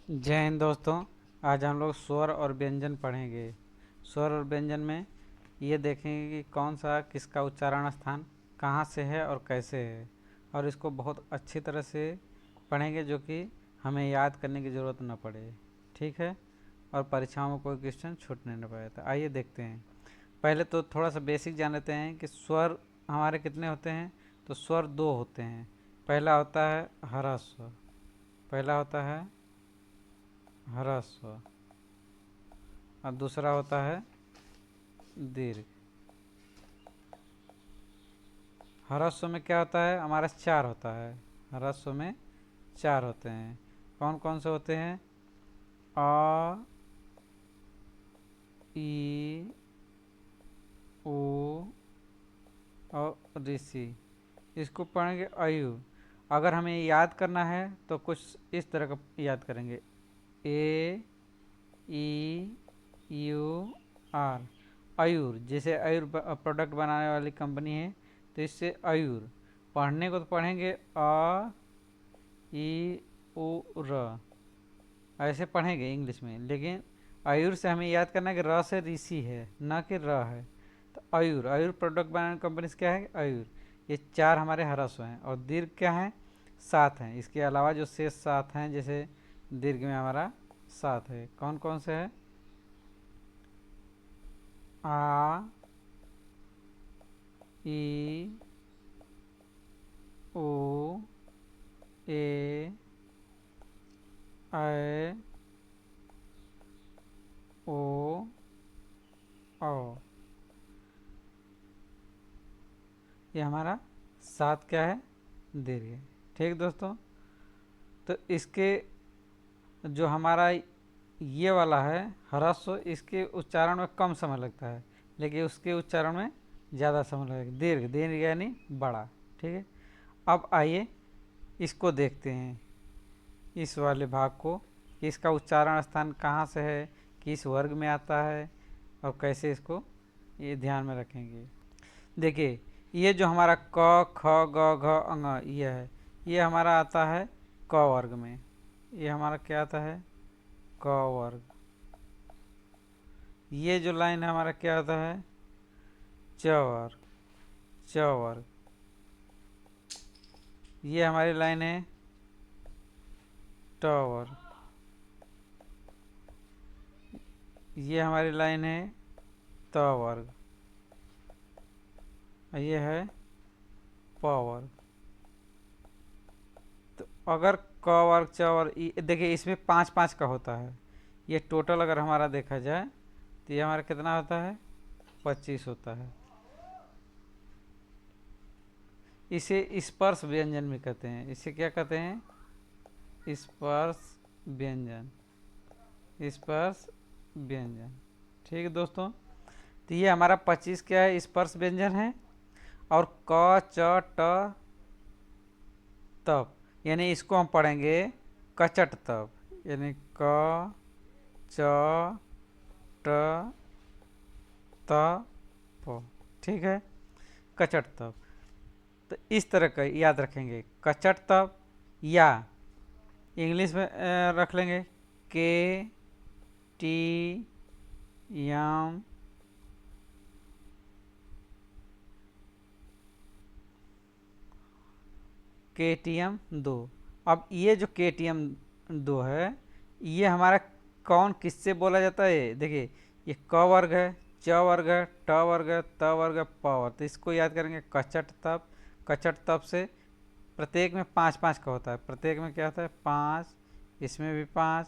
जय हिंद दोस्तों। आज हम लोग स्वर और व्यंजन पढ़ेंगे। स्वर और व्यंजन में ये देखेंगे कि कौन सा किसका उच्चारण स्थान कहाँ से है और कैसे है, और इसको बहुत अच्छी तरह से पढ़ेंगे जो कि हमें याद करने की ज़रूरत न पड़े। ठीक है, और परीक्षाओं में कोई क्वेश्चन छूटने न पाए। तो आइए देखते हैं। पहले तो थोड़ा सा बेसिक जान लेते हैं कि स्वर हमारे कितने होते हैं। तो स्वर दो होते हैं। पहला होता है ह्रस्व, पहला होता है ह्रस्व, और दूसरा होता है दीर्घ। ह्रस्व में क्या होता है, हमारा चार होता है। ह्रस्व में चार होते हैं। कौन कौन से होते हैं? अ, ई, उ और ऋषि। इसको पढ़ेंगे अयु। अगर हमें याद करना है तो कुछ इस तरह का याद करेंगे। ए, ई, यू, आर, अयूर। जैसे अयूर प्रोडक्ट बनाने वाली कंपनी है, तो इससे अयूर। पढ़ने को तो पढ़ेंगे अ, ई, उ, र, ऐसे पढ़ेंगे इंग्लिश में, लेकिन अयूर से हमें याद करना है कि र से ऋषि है, न कि र है। तो अयूर, अयूर प्रोडक्ट बनाने कंपनी से क्या है, अयूर। ये चार हमारे ह्रस्व हैं। और दीर्घ क्या है, सात हैं। इसके अलावा जो शेष सात हैं, जैसे दीर्घ में हमारा सात है। कौन कौन से है? आ, ई, ओ, ए, ऐ, ओ, औ। ये हमारा सात क्या है, दीर्घ है। ठीक दोस्तों, तो इसके जो हमारा ये वाला है ह्रस्व, इसके उच्चारण में कम समय लगता है, लेकिन उसके उच्चारण में ज़्यादा समय लगेगा। दीर्घ, दीर्घ यानी बड़ा। ठीक है, अब आइए इसको देखते हैं, इस वाले भाग को, कि इसका उच्चारण स्थान कहाँ से है, किस वर्ग में आता है, और कैसे इसको ये ध्यान में रखेंगे। देखिए, ये जो हमारा क, ख, ग, घ, अंग ये है, ये हमारा आता है क वर्ग में। ये हमारा क्या आता है, क वर्ग। ये जो लाइन है हमारा क्या आता है, च वर्ग, च वर्ग। ये हमारी लाइन है ट वर्ग। ये हमारी लाइन है त वर्ग। ये है प वर्ग। तो अगर क वर्ग, च वर्ग, देखिए इसमें पाँच पाँच का होता है। ये टोटल अगर हमारा देखा जाए तो ये हमारा कितना होता है, 25 होता है। इसे स्पर्श व्यंजन भी कहते हैं। इसे क्या कहते हैं, स्पर्श व्यंजन, स्पर्श व्यंजन। ठीक है दोस्तों, तो ये हमारा 25 क्या है, स्पर्श व्यंजन है। और क, च, ट, तप, यानी इसको हम पढ़ेंगे कचट तप। यानी क, च, ट, त, प। ठीक है, कचट तप। तो इस तरह का याद रखेंगे, कचट तप। या इंग्लिश में रख लेंगे के, टी, यम, के टी एम दो। अब ये जो के टी एम दो है, ये हमारा कौन किससे बोला जाता है? देखिए, ये क वर्ग है, च वर्ग है, ट वर्ग है, त वर्ग है, प वर्ग। तो इसको याद करेंगे कचट तप। कचट तप से प्रत्येक में पाँच पाँच का होता है। प्रत्येक में क्या होता है, पाँच। इसमें भी पाँच,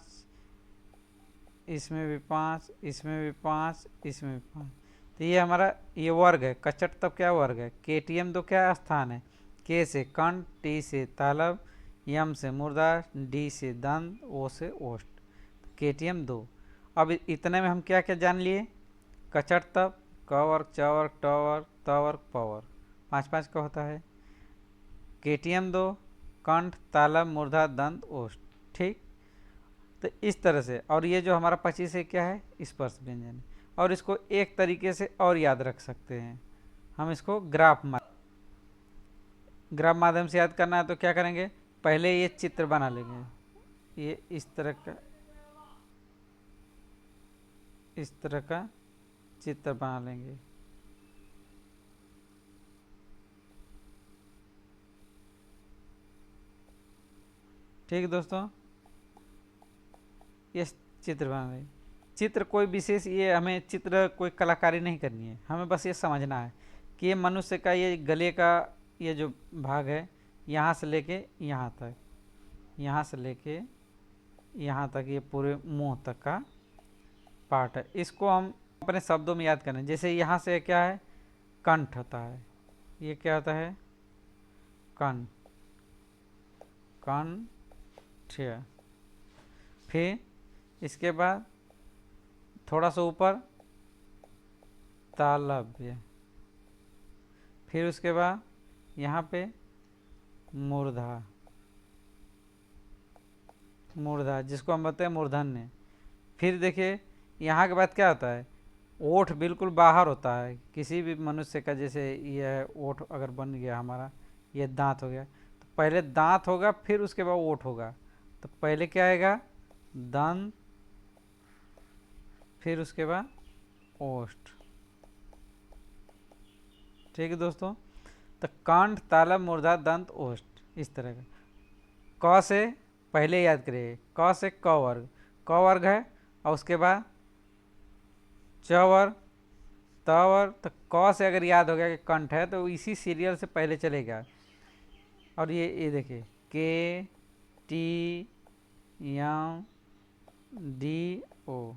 इसमें भी पाँच, इसमें भी पाँच, इसमें भी पाँच। तो ये हमारा ये वर्ग है। कचट तब क्या वर्ग है। के टी एम दो क्या स्थान है, के से कंठ, टी से तालब, यम से मुर्दा, डी से दंत, ओ से ओष्ठ। के टी एम दो। अब इतने में हम क्या क्या जान लिए, कचट तब, क वर्ग, च वर्ग, ट वर्ग, त वर्ग, प वर्ग, पाँच पाँच का होता है। के टी एम दो, कंठ, तालब, मूर्धा, दंत, ओष्ठ। ठीक, तो इस तरह से। और ये जो हमारा 25 है क्या है, स्पर्श व्यंजन। और इसको एक तरीके से और याद रख सकते हैं, हम इसको ग्राफ माध्यम से याद करना है। तो क्या करेंगे, पहले ये चित्र बना लेंगे। ये इस तरह का चित्र बना लेंगे। ठीक है दोस्तों, ये चित्र बना लेंगे। चित्र कोई विशेष, ये हमें चित्र कोई कलाकारी नहीं करनी है, हमें बस ये समझना है कि ये मनुष्य का ये गले का ये जो भाग है, यहाँ से लेके यहाँ तक, यहाँ से लेके यहाँ तक, ये पूरे मुंह तक का पार्ट है। इसको हम अपने शब्दों में याद करें। जैसे यहाँ से क्या है, कंठ होता है, ये क्या होता है, कंठ, कंठ। फिर इसके बाद थोड़ा सा ऊपर तालव्य, फिर उसके बाद यहाँ पे मूर्धा, मूर्धा जिसको हम बताते हैं मूर्धन्य। फिर देखिए यहाँ के बाद क्या होता है, ओठ बिल्कुल बाहर होता है किसी भी मनुष्य का। जैसे ये ओठ अगर बन गया हमारा, ये दांत हो गया, तो पहले दांत होगा फिर उसके बाद ओठ होगा। तो पहले क्या आएगा, दंत, फिर उसके बाद ओष्ठ। ठीक है दोस्तों, तो कंठ, तालव, मूर्धा, दंत, ओष्ठ, इस तरह का। क से पहले याद करिए, क से क वर्ग, क वर्ग है, और उसके बाद च वर्ग, त वर्ग। तो क से अगर याद हो गया कि कंठ है तो इसी सीरियल से पहले चलेगा। और ये देखिए, के, टी, यम, डी, ओ।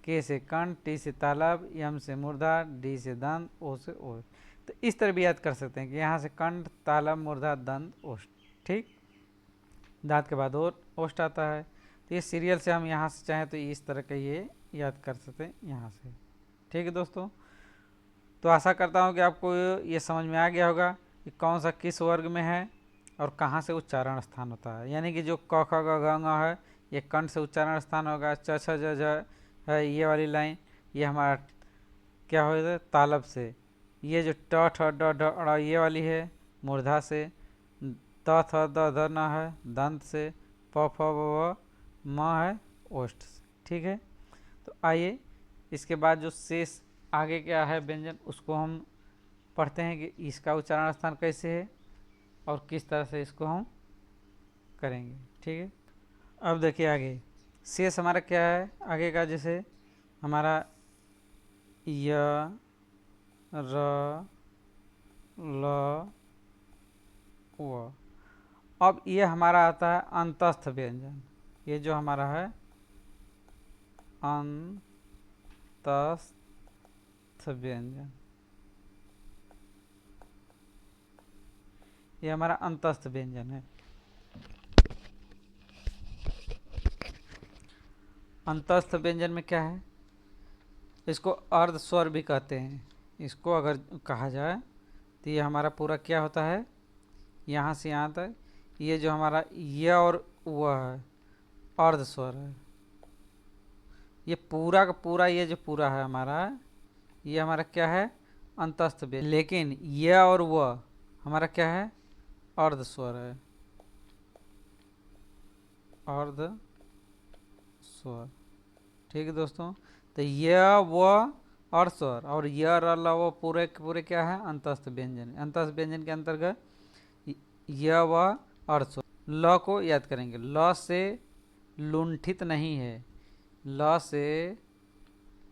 के से कंठ, टी से तालव, यम से मूर्धा, डी से दंत, ओ से ओष्ठ। तो इस तरह भी याद कर सकते हैं कि यहाँ से कंठ, तालव, मूर्धा, दंत, ओष्ठ। ठीक, दांत के बाद ओष्ठ आता है। तो ये सीरियल से हम यहाँ से चाहें तो इस तरह का ये याद कर सकते हैं यहाँ से। ठीक है दोस्तों, तो आशा करता हूँ कि आपको ये समझ में आ गया होगा कि कौन सा किस वर्ग में है और कहाँ से उच्चारण स्थान होता है। यानी कि जो क, ख, ग, घ, ङ है, ये कंठ से उच्चारण स्थान होगा। च, छ, ज, झ है, ये वाली लाइन ये हमारा क्या हो, तालव से। ये जो ट, ठ, ड, ढ, ड़ ये वाली है मूर्धा से। त, थ, द, ध, न है दंत से। प, फ, ब, भ, म है ओष्ठ से। ठीक है, तो आइए इसके बाद जो शेष आगे क्या है व्यंजन, उसको हम पढ़ते हैं कि इसका उच्चारण स्थान कैसे है और किस तरह से इसको हम करेंगे। ठीक है, अब देखिए आगे शेष हमारा क्या है आगे का। जैसे हमारा य, र, ल, व। अब ये हमारा आता है अंतस्थ व्यंजन। ये जो हमारा है अंतस्थ व्यंजन, ये हमारा अंतस्थ व्यंजन है। अंतस्थ व्यंजन में क्या है, इसको अर्ध स्वर भी कहते हैं। इसको अगर कहा जाए तो ये हमारा पूरा क्या होता है, यहाँ से यहाँ तक ये जो हमारा य और व है अर्ध स्वर है। ये पूरा का पूरा, ये जो पूरा है हमारा, ये हमारा क्या है अंतस्थ व्यंजन। लेकिन य और व हमारा क्या है अर्ध स्वर है, अर्ध स्वर। ठीक है दोस्तों, तो य व अर्ध स्वर और य र ल व पूरे के पूरे क्या है अंतस्थ व्यंजन। अंतस्थ व्यंजन के अंतर्गत य व अर्ध स्वर। ल को याद करेंगे, ल से लुंठित नहीं है, ल से,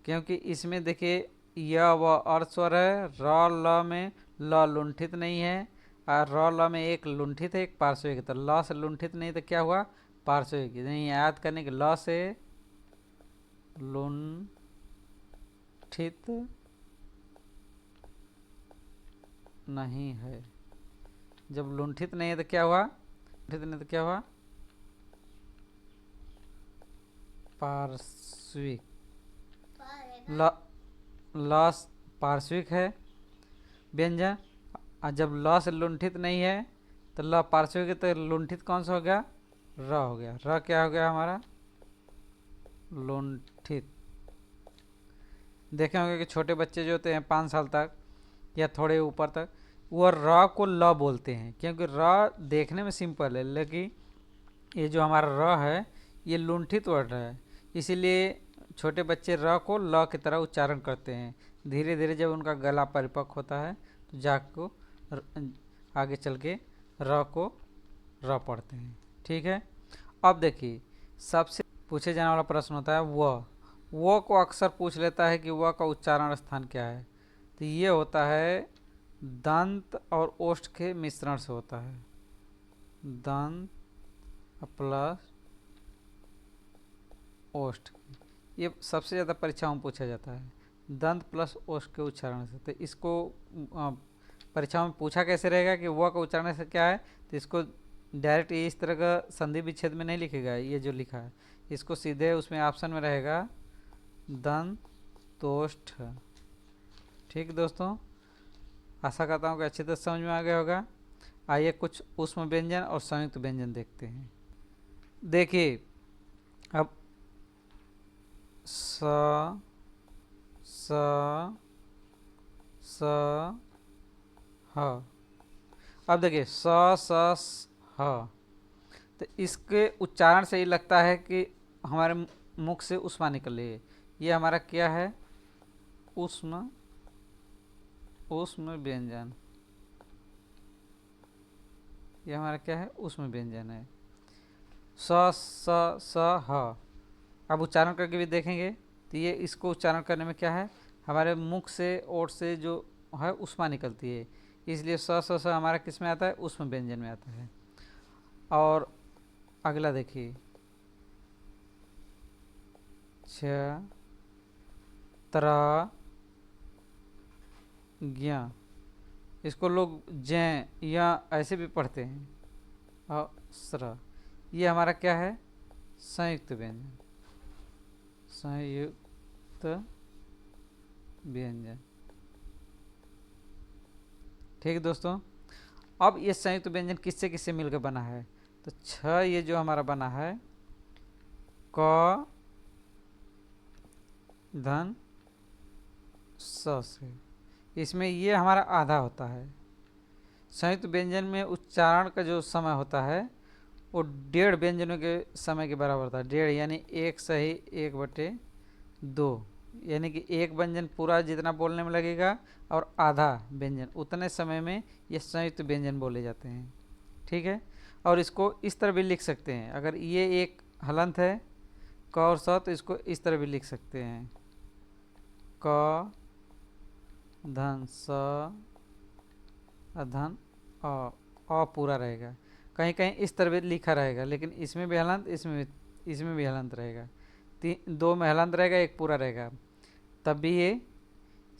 क्योंकि इसमें देखिए य व अर्ध स्वर है, र ल में ल लुंठित नहीं है, और र ल में एक लुंठित है एक पार्श्विक है। तो ल से लुंठित नहीं तो क्या हुआ पार्श्विक। नहीं, याद करने के ल से लुंठित नहीं है। जब लुंठित नहीं है तो क्या हुआ, लुंठित नहीं तो क्या हुआ पार्श्विक। ल पार्श्विक है व्यंजन, और जब ल से लुंठित नहीं है तो ल पार्श्विक है, तो लुंठित कौन सा हो गया र हो गया। र क्या हो गया हमारा लुंठित। देखे होंगे कि छोटे बच्चे जो होते हैं 5 साल तक या थोड़े ऊपर तक, वो र को ल बोलते हैं, क्योंकि र देखने में सिंपल है लेकिन ये जो हमारा र है ये लुंठित वर्ण है, इसीलिए छोटे बच्चे र को ल की तरह उच्चारण करते हैं। धीरे धीरे जब उनका गला परिपक्व होता है तो जाग को आगे चल के र को र पढ़ते हैं। ठीक है। अब देखिए सबसे पूछे जाने वाला प्रश्न होता है वो को अक्सर पूछ लेता है कि वह का उच्चारण स्थान क्या है। तो ये होता है दंत और ओष्ठ के मिश्रण से होता है। दंत प्लस ओष्ठ, ये सबसे ज़्यादा परीक्षाओं में पूछा जाता है दंत प्लस ओष्ठ के उच्चारण से। तो इसको परीक्षाओं में पूछा कैसे रहेगा कि वह का उच्चारण से क्या है, तो इसको डायरेक्ट ये इस तरह का संधि विच्छेद में नहीं लिखेगा, ये जो लिखा है इसको सीधे उसमें ऑप्शन में रहेगा दंतोष्ठ। ठीक दोस्तों, आशा करता हूँ कि अच्छी तरह समझ में आ गया होगा। आइए कुछ ऊष्म व्यंजन और संयुक्त व्यंजन देखते हैं। देखिए अब स स स ह, अब देखिए ह, तो इसके उच्चारण से ही लगता है कि हमारे मुख से उष्मा निकल रही है। ये हमारा क्या है, उष्म व्यंजन। ये हमारा क्या है, उष्म व्यंजन है। स ह, अब उच्चारण करके भी देखेंगे तो ये इसको उच्चारण करने में क्या है, हमारे मुख से ओठ से जो है उष्मा निकलती है, इसलिए स हमारा किस में आता है, उष्म व्यंजन में आता है। और अगला देखिए छ त्र ज्ञ, इसको लोग जय या ऐसे भी पढ़ते हैं। और स्र, ये हमारा क्या है, संयुक्त व्यंजन। संयुक्त व्यंजन। ठीक दोस्तों, अब ये संयुक्त व्यंजन किससे किससे मिलकर बना है, तो छ ये जो हमारा बना है क धन स से, इसमें ये हमारा आधा होता है। संयुक्त व्यंजन में उच्चारण का जो समय होता है वो 1.5 व्यंजनों के समय के बराबर होता है। 1.5 यानी 1/1/2, यानी कि एक व्यंजन पूरा जितना बोलने में लगेगा और आधा व्यंजन उतने समय में ये संयुक्त व्यंजन बोले जाते हैं। ठीक है। और इसको इस तरह भी लिख सकते हैं, अगर ये एक हलंत है क और स, तो इसको इस तरह भी लिख सकते हैं क धन स धन अ पूरा रहेगा। कहीं कहीं इस तरह भी लिखा रहेगा, लेकिन इसमें भी हलंत, इसमें भी हलंत रहेगा। दो में हलंत रहेगा, एक पूरा रहेगा, तब भी ये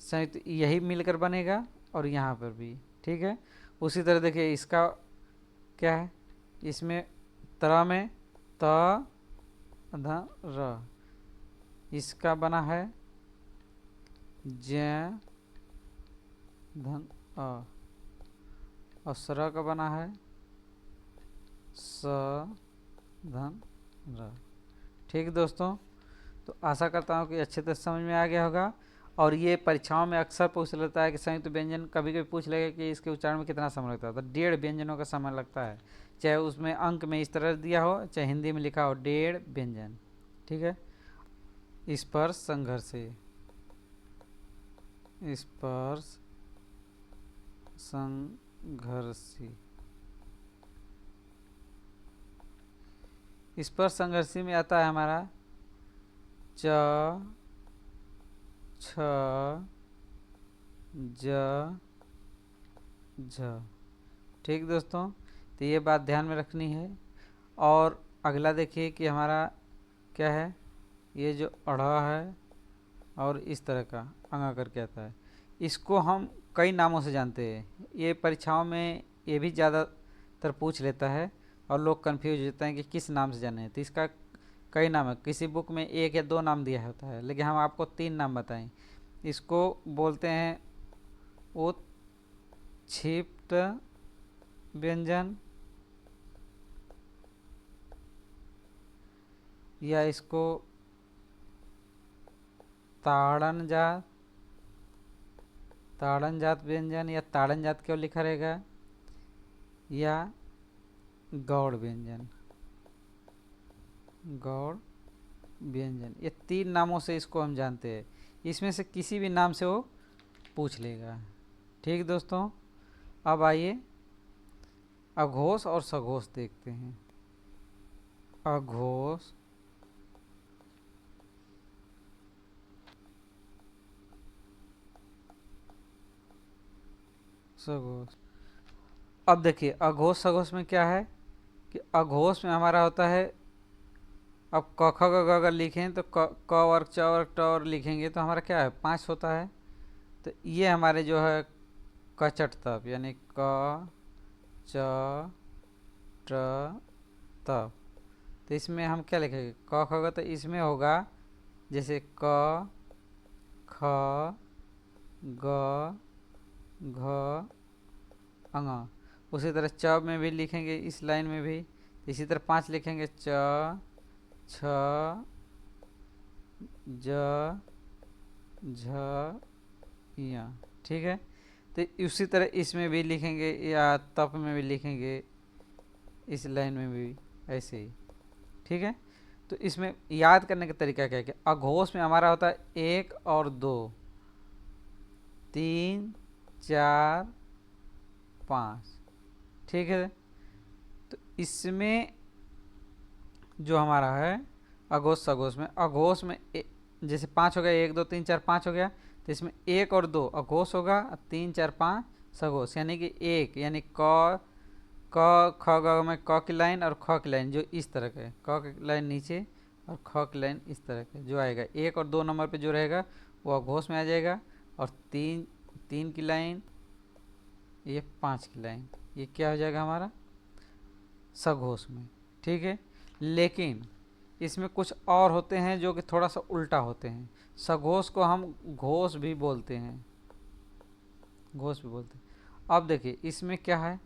संयुक्त यही मिलकर बनेगा और यहाँ पर भी। ठीक है। उसी तरह देखिए इसका क्या है, इसमें त्र में त ध र, इसका बना है ज धन अ, और स्र का बना है स धन र। ठीक दोस्तों, तो आशा करता हूँ कि अच्छे तरह समझ में आ गया होगा। और ये परीक्षाओं में अक्सर पूछ लेता है कि संयुक्त व्यंजन, कभी कभी पूछ लेगा कि इसके उच्चारण में कितना समय लगता है, तो 1.5 व्यंजनों का समय लगता है, चाहे उसमें अंक में इस तरह दिया हो, चाहे हिंदी में लिखा हो 1.5 व्यंजन। ठीक है। स्पर्श संघर्षी, स्पर्श संघर्षी, स्पर्श संघर्षी में आता है हमारा च छ ज झ। ठीक दोस्तों, तो ये बात ध्यान में रखनी है। और अगला देखिए कि हमारा क्या है, ये जो अढ़ा है और इस तरह का अंगा करके आता है, इसको हम कई नामों से जानते हैं। ये परीक्षाओं में ये भी ज़्यादातर पूछ लेता है और लोग कंफ्यूज हो जाते हैं कि किस नाम से जाने हैं। तो इसका कई नाम है, किसी बुक में 1 या 2 नाम दिया होता है, लेकिन हम आपको 3 नाम बताएं। इसको बोलते हैं उत्क्षिप्त व्यंजन, या इसको ताड़नजात व्यंजन, या ताड़नजात क्यों लिखा रहेगा, या गौड़ व्यंजन। गौड़ व्यंजन, ये 3 नामों से इसको हम जानते हैं। इसमें से किसी भी नाम से वो पूछ लेगा। ठीक दोस्तों, अब आइए अघोष और सघोष देखते हैं। अघोष, सघोष। अब देखिए अघोष सघोष में क्या है कि अघोष में हमारा होता है, अब क ख ग घ अगर लिखें तो क वर्ग च वर्ग ट वर्ग लिखेंगे तो हमारा क्या है 5 होता है। तो ये हमारे जो है कचट तप, यानी क च ट तप। तो इसमें हम क्या लिखेंगे क ख ग, तो इसमें होगा जैसे क ख ग घ अंग। उसी तरह च में भी लिखेंगे इस लाइन में भी, तो इसी तरह 5 लिखेंगे च छ ज झ या। ठीक है, तो उसी तरह इसमें भी लिखेंगे या तप में भी लिखेंगे, इस लाइन में भी ऐसे ही। ठीक है, तो इसमें याद करने का तरीका क्या है कि अघोष में हमारा होता है 1 और 2, 3 4 5। ठीक है, तो इसमें जो हमारा है अघोष सघोष में, अघोष में जैसे 5 हो गया, 1 2 3 4 5 हो गया, तो इसमें 1 और 2 अघोष होगा, 3 4 5 सघोष, यानी कि 1 यानी क ख ग में क की लाइन और ख की लाइन जो इस तरह के, क की लाइन नीचे और ख की लाइन इस तरह के जो आएगा, 1 और 2 नंबर पे जो रहेगा वो अघोष में आ जाएगा, और 3 की लाइन, ये 5 की लाइन, ये क्या हो जाएगा हमारा सघोष में। ठीक है, लेकिन इसमें कुछ और होते हैं जो कि थोड़ा सा उल्टा होते हैं। सघोष को हम घोष भी बोलते हैं, घोष भी बोलते हैं। अब देखिए इसमें क्या है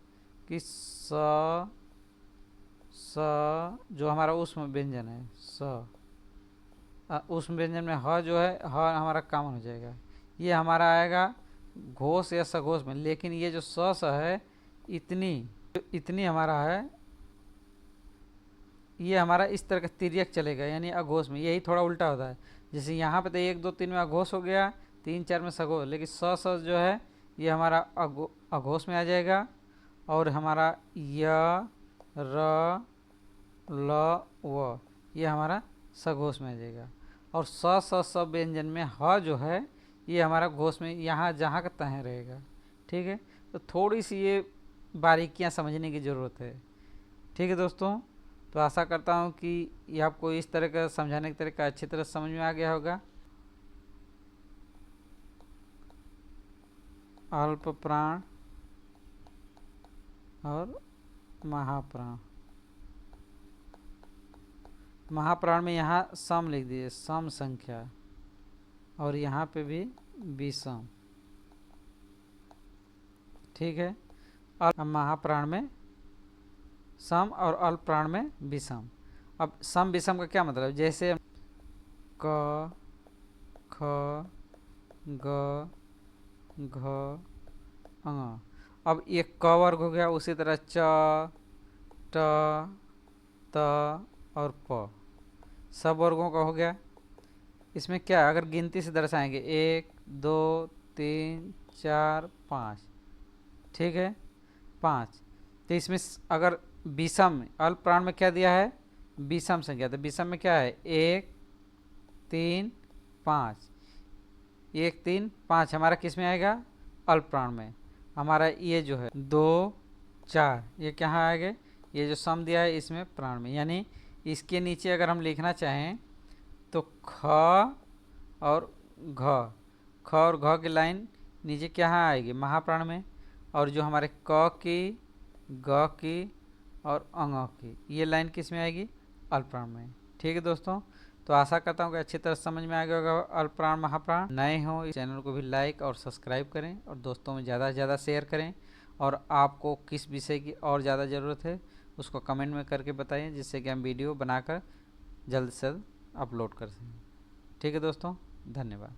कि जो हमारा उष्म व्यंजन है उष्म व्यंजन में ह जो है ह हमारा कॉमन हो जाएगा, ये हमारा आएगा घोष या सघोष में। लेकिन ये जो स है इतनी हमारा है, ये हमारा इस तरह का तिर्यक चलेगा, यानी अघोष में। यही थोड़ा उल्टा होता है, जैसे यहाँ पे तो 1 2 3 में अघोष हो गया, 3 4 में सघोष, लेकिन स जो है ये हमारा अघोष में आ जाएगा, और हमारा य र ल व ये हमारा सघोष में आ जाएगा। और स व्यंजन में ह जो है ये हमारा घोष में यहाँ जहाँ का तहाँ रहेगा। ठीक है, तो थोड़ी सी ये बारीकियाँ समझने की ज़रूरत है। ठीक है दोस्तों, तो आशा करता हूँ कि ये आपको इस तरह का समझाने का तरीका अच्छी तरह समझ में आ गया होगा। अल्प प्राण और महाप्राण, महाप्राण में यहाँ सम लिख दीजिए, सम संख्या, और यहाँ पे भी विषम। ठीक है, और महाप्राण में सम और अल्प प्राण में विषम। अब सम विषम का क्या मतलब, जैसे क ख ग घ अंग, अब ये क वर्ग हो गया, उसी तरह च ट त और प सब वर्गों का हो गया। इसमें क्या अगर गिनती से दर्शाएंगे 1 2 3 4 5, ठीक है 5, तो इसमें अगर विषम अल्प प्राण में क्या दिया है विषम संख्या, तो विषम में क्या है 1 3 5, 1 3 5 हमारा किस में आएगा अल्प प्राण में। हमारा ये जो है 2 4 ये कहाँ आएगा, ये जो सम दिया है इसमें प्राण में, यानी इसके नीचे अगर हम लिखना चाहें तो ख और घ की लाइन नीचे क्या आएगी महाप्राण में, और जो हमारे क की ग की और अंग की ये लाइन किस में आएगी अल्प प्राण में। ठीक है दोस्तों, तो आशा करता हूँ कि अच्छी तरह समझ में आ गया होगा अल्प प्राण महाप्राण। नए हो इस चैनल को भी लाइक और सब्सक्राइब करें और दोस्तों में ज़्यादा से ज़्यादा शेयर करें, और आपको किस विषय की और ज़्यादा ज़रूरत है उसको कमेंट में करके बताइए, जिससे कि हम वीडियो बनाकर जल्द से जल्द अपलोड कर सकें। ठीक है दोस्तों, धन्यवाद।